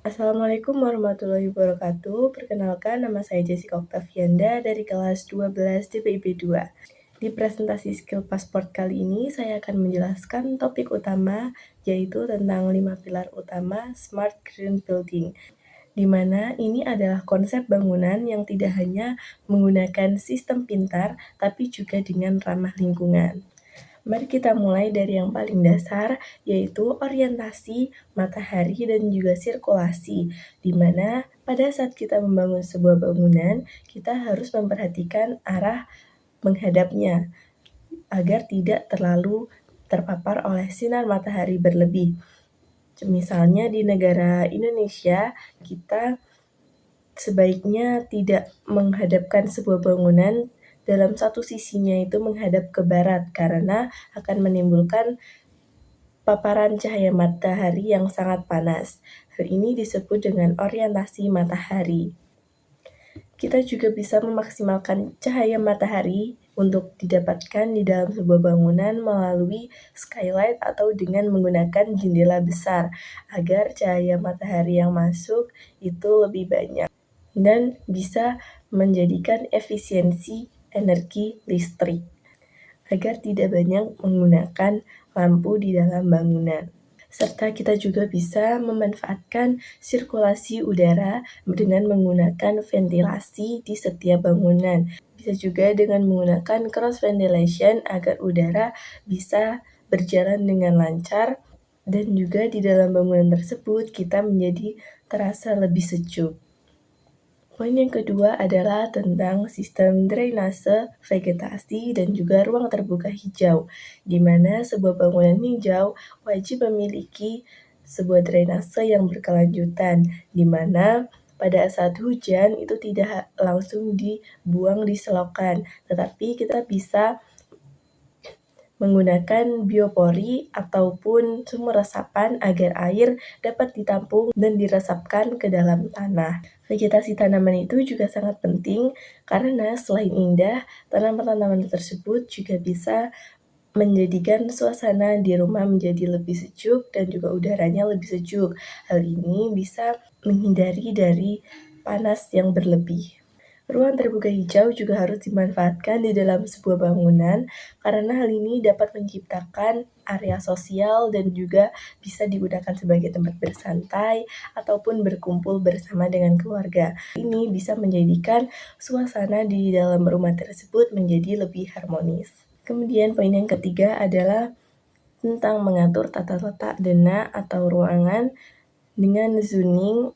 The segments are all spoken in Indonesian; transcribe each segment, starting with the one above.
Assalamualaikum warahmatullahi wabarakatuh. Perkenalkan, nama saya Jessica Oktavianda dari kelas 12 DPIP 2. Di presentasi skill pasport kali ini, saya akan menjelaskan topik utama, yaitu tentang 5 pilar utama Smart Green Building, di mana ini adalah konsep bangunan yang tidak hanya menggunakan sistem pintar, tapi juga dengan ramah lingkungan. Mari kita mulai dari yang paling dasar, yaitu orientasi, matahari, dan juga sirkulasi, di mana pada saat kita membangun sebuah bangunan, kita harus memperhatikan arah menghadapnya, agar tidak terlalu terpapar oleh sinar matahari berlebih. Misalnya di negara Indonesia, kita sebaiknya tidak menghadapkan sebuah bangunan dalam satu sisinya itu menghadap ke barat karena akan menimbulkan paparan cahaya matahari yang sangat panas. Hal ini disebut dengan orientasi matahari. Kita juga bisa memaksimalkan cahaya matahari untuk didapatkan di dalam sebuah bangunan melalui skylight atau dengan menggunakan jendela besar agar cahaya matahari yang masuk itu lebih banyak dan bisa menjadikan efisiensi energi listrik agar tidak banyak menggunakan lampu di dalam bangunan. Serta kita juga bisa memanfaatkan sirkulasi udara dengan menggunakan ventilasi di setiap bangunan. Bisa juga dengan menggunakan cross ventilation agar udara bisa berjalan dengan lancar dan juga di dalam bangunan tersebut kita menjadi terasa lebih sejuk. Poin yang kedua adalah tentang sistem drainase, vegetasi, dan juga ruang terbuka hijau, di mana sebuah bangunan hijau wajib memiliki sebuah drainase yang berkelanjutan, di mana pada saat hujan itu tidak langsung dibuang di selokan, tetapi kita bisa menggunakan biopori ataupun sumur resapan agar air dapat ditampung dan diresapkan ke dalam tanah. Vegetasi tanaman itu juga sangat penting karena selain indah, tanaman-tanaman tersebut juga bisa menjadikan suasana di rumah menjadi lebih sejuk dan juga udaranya lebih sejuk. Hal ini bisa menghindari dari panas yang berlebih. Ruang terbuka hijau juga harus dimanfaatkan di dalam sebuah bangunan karena hal ini dapat menciptakan area sosial dan juga bisa digunakan sebagai tempat bersantai ataupun berkumpul bersama dengan keluarga. Ini bisa menjadikan suasana di dalam rumah tersebut menjadi lebih harmonis. Kemudian poin yang ketiga adalah tentang mengatur tata letak dana atau ruangan dengan zoning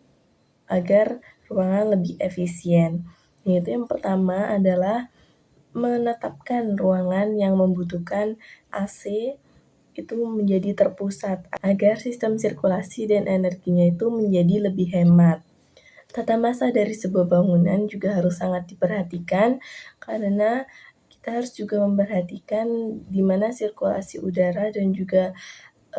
agar ruangan lebih efisien. Yaitu yang pertama adalah menetapkan ruangan yang membutuhkan AC itu menjadi terpusat agar sistem sirkulasi dan energinya itu menjadi lebih hemat. Tata masa dari sebuah bangunan juga harus sangat diperhatikan karena kita harus juga memperhatikan di mana sirkulasi udara dan juga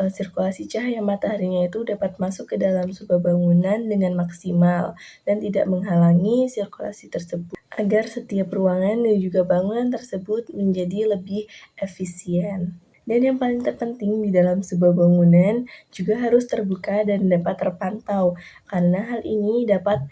sirkulasi cahaya mataharinya itu dapat masuk ke dalam sebuah bangunan dengan maksimal dan tidak menghalangi sirkulasi tersebut agar setiap ruangan dan juga bangunan tersebut menjadi lebih efisien. Dan yang paling terpenting di dalam sebuah bangunan juga harus terbuka dan dapat terpantau karena hal ini dapat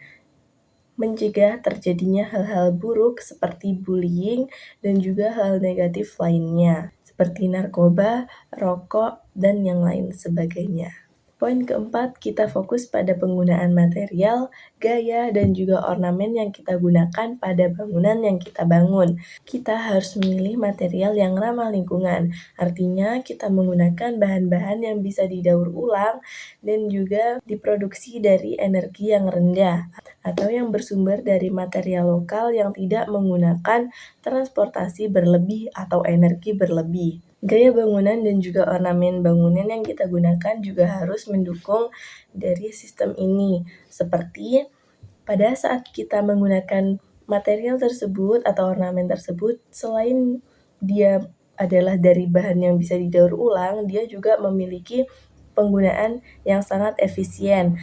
mencegah terjadinya hal-hal buruk seperti bullying dan juga hal negatif lainnya seperti narkoba, rokok, dan yang lain sebagainya. Poin keempat, kita fokus pada penggunaan material, gaya, dan juga ornamen yang kita gunakan pada bangunan yang kita bangun. Kita harus memilih material yang ramah lingkungan, artinya kita menggunakan bahan-bahan yang bisa didaur ulang dan juga diproduksi dari energi yang rendah atau yang bersumber dari material lokal yang tidak menggunakan transportasi berlebih atau energi berlebih. Gaya bangunan dan juga ornamen bangunan yang kita gunakan juga harus mendukung dari sistem ini. Seperti pada saat kita menggunakan material tersebut atau ornamen tersebut, selain dia adalah dari bahan yang bisa didaur ulang, dia juga memiliki penggunaan yang sangat efisien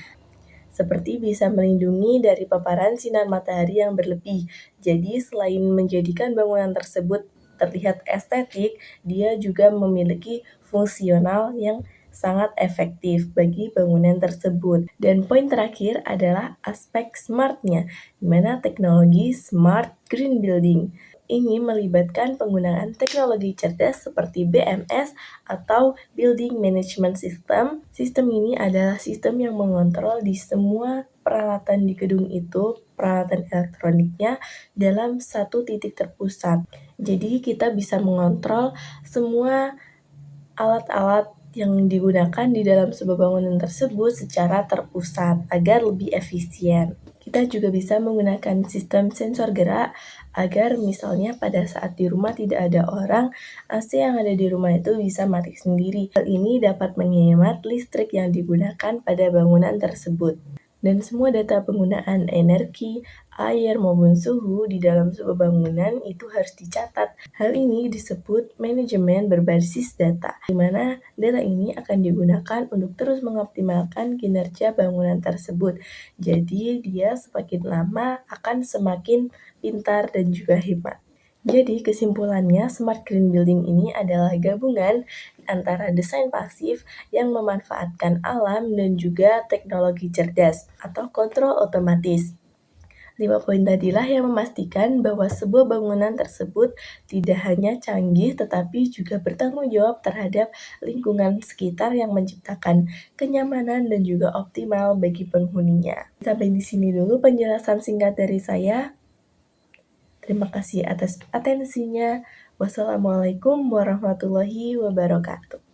seperti bisa melindungi dari paparan sinar matahari yang berlebih. Jadi selain menjadikan bangunan tersebut terlihat estetik, dia juga memiliki fungsional yang sangat efektif bagi bangunan tersebut. Dan poin terakhir adalah aspek smartnya, di mana teknologi smart green building. Ini melibatkan penggunaan teknologi cerdas seperti BMS atau Building Management System. Sistem ini adalah sistem yang mengontrol di semua peralatan di gedung itu, peralatan elektroniknya dalam satu titik terpusat. Jadi kita bisa mengontrol semua alat-alat yang digunakan di dalam sebuah bangunan tersebut secara terpusat agar lebih efisien. Kita juga bisa menggunakan sistem sensor gerak agar misalnya pada saat di rumah tidak ada orang, AC yang ada di rumah itu bisa mati sendiri. Hal ini dapat menghemat listrik yang digunakan pada bangunan tersebut. Dan semua data penggunaan energi, air, maupun suhu di dalam sebuah bangunan itu harus dicatat. Hal ini disebut manajemen berbasis data, di mana data ini akan digunakan untuk terus mengoptimalkan kinerja bangunan tersebut. Jadi dia semakin lama akan semakin pintar dan juga hebat. Jadi kesimpulannya, smart green building ini adalah gabungan antara desain pasif yang memanfaatkan alam dan juga teknologi cerdas atau kontrol otomatis. 5 poin tadilah yang memastikan bahwa sebuah bangunan tersebut tidak hanya canggih tetapi juga bertanggung jawab terhadap lingkungan sekitar yang menciptakan kenyamanan dan juga optimal bagi penghuninya. Sampai di sini dulu penjelasan singkat dari saya. Terima kasih atas atensinya. Wassalamualaikum warahmatullahi wabarakatuh.